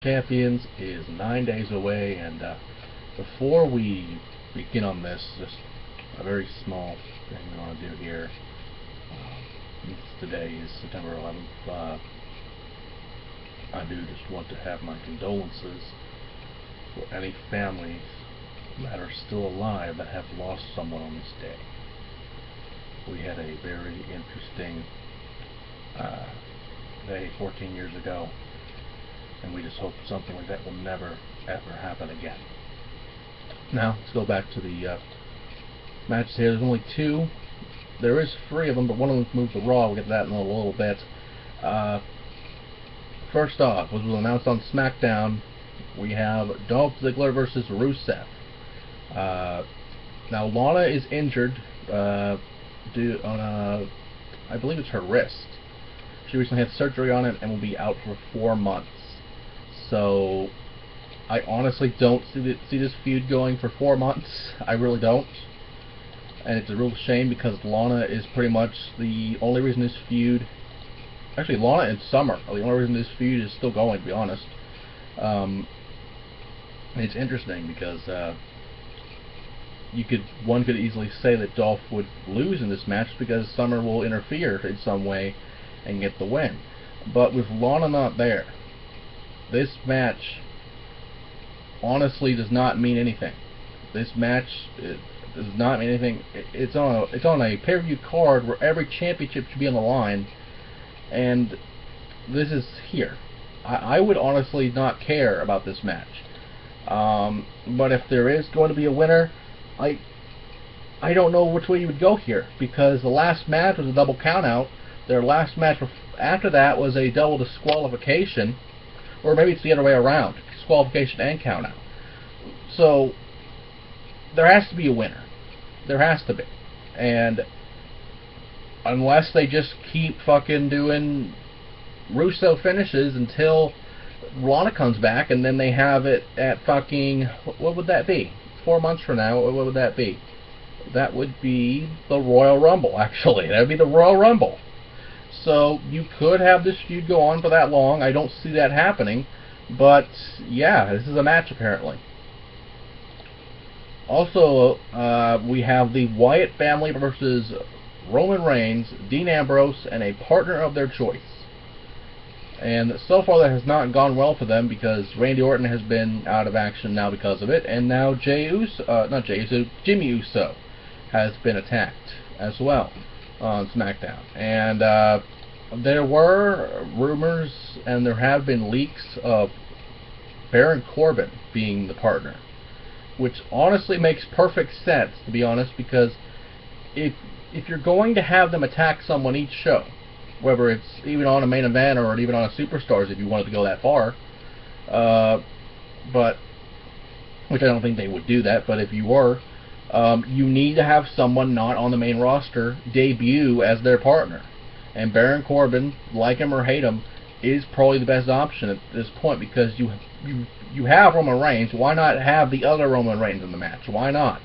Champions is 9 days away, and before we begin on this, just a very small thing we want to do here. Today is September 11th. I do just want to have my condolences for any families that are still alive that have lost someone on this day. We had a very interesting day 14 years ago, and we just hope something like that will never ever happen again. Now let's go back to the matches here. There's only two. There is three of them, but one of them moved to Raw. We'll get to that in a little bit. First off, was announced on SmackDown. We have Dolph Ziggler versus Rusev. Now Lana is injured due on I believe it's her wrist. She recently had surgery on it and will be out for 4 months. So I honestly don't see this feud going for 4 months. I really don't. And it's a real shame because Lana is pretty much the only reason this feud... Actually, Lana and Summer are the only reason this feud is still going, to be honest. It's interesting because one could easily say that Dolph would lose in this match because Summer will interfere in some way and get the win. But with Lana not there, this match honestly does not mean anything. This match does not mean anything. It's on a pay-per-view card where every championship should be on the line, and this is here. I would honestly not care about this match. But if there is going to be a winner, I don't know which way you would go here, because the last match was a double countout. Their last match after that was a double disqualification, or maybe it's the other way around, disqualification and countout. So there has to be a winner. There has to be. And unless they just keep fucking doing Russo finishes until Lana comes back, and then they have it at fucking, what would that be? 4 months from now, what would that be? That would be the Royal Rumble, actually. That would be the Royal Rumble. So you could have this feud go on for that long. I don't see that happening. But yeah, this is a match apparently. Also, we have the Wyatt family versus Roman Reigns, Dean Ambrose, and a partner of their choice. And so far that has not gone well for them because Randy Orton has been out of action now because of it, and now Jimmy Uso has been attacked as well on SmackDown. And there were rumors and there have been leaks of Baron Corbin being the partner, which honestly makes perfect sense, to be honest, because if you're going to have them attack someone each show, whether it's even on a main event or even on a Superstars if you wanted to go that far, but which I don't think they would do that, but if you were, you need to have someone not on the main roster debut as their partner. And Baron Corbin, like him or hate him, is probably the best option at this point because you have Roman Reigns. Why not have the other Roman Reigns in the match? Why not?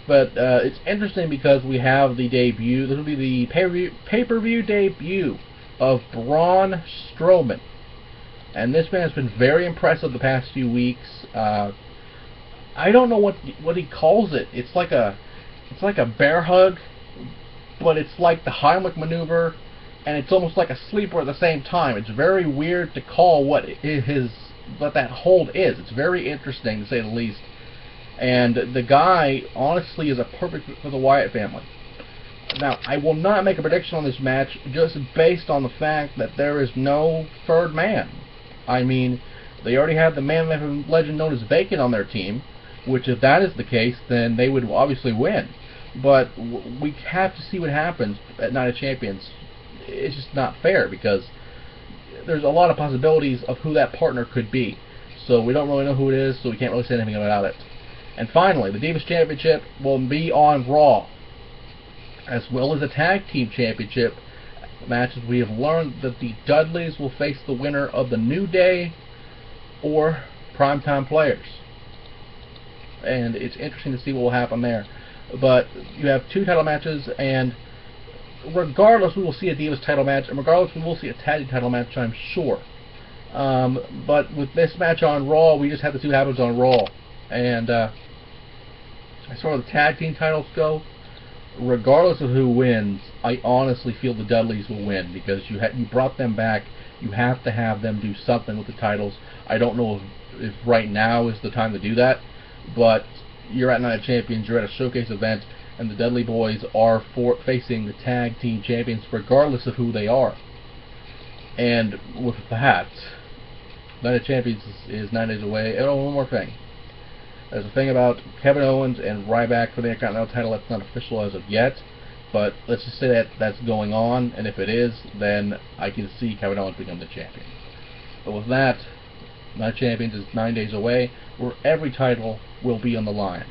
But it's interesting because we have the debut. This will be the pay-per-view debut of Braun Strowman, and this man has been very impressive the past few weeks. I don't know what he calls it. It's like a bear hug, but it's like the Heimlich maneuver, and it's almost like a sleeper at the same time. It's very weird to call what that hold is. It's very interesting, to say the least. And the guy, honestly, is a perfect fit for the Wyatt family. Now, I will not make a prediction on this match just based on the fact that there is no third man. I mean, they already have the man legend known as Bacon on their team, which if that is the case, then they would obviously win. But we have to see what happens at Night of Champions. It's just not fair because there's a lot of possibilities of who that partner could be. So we don't really know who it is, so we can't really say anything about it. And finally, the Divas Championship will be on Raw, as well as a Tag Team Championship matches. We have learned that the Dudleys will face the winner of the New Day or Primetime Players. And it's interesting to see what will happen there. But you have two title matches, and regardless, we will see a Divas title match, and regardless, we will see a Tag Team title match, I'm sure. But with this match on Raw, we just had the two happens on Raw. And as far as the tag team titles go, regardless of who wins, I honestly feel the Dudleys will win, because you brought them back. You have to have them do something with the titles. I don't know if right now is the time to do that, but you're at Night of Champions, you're at a showcase event, and the Dudley Boys are facing the tag team champions regardless of who they are. And with that, Night of Champions is 9 days away. And one more thing. There's a thing about Kevin Owens and Ryback for the Intercontinental title that's not official as of yet, but let's just say that that's going on, and if it is, then I can see Kevin Owens become the champion. But with that, Night of Champions is 9 days away, where every title will be on the line.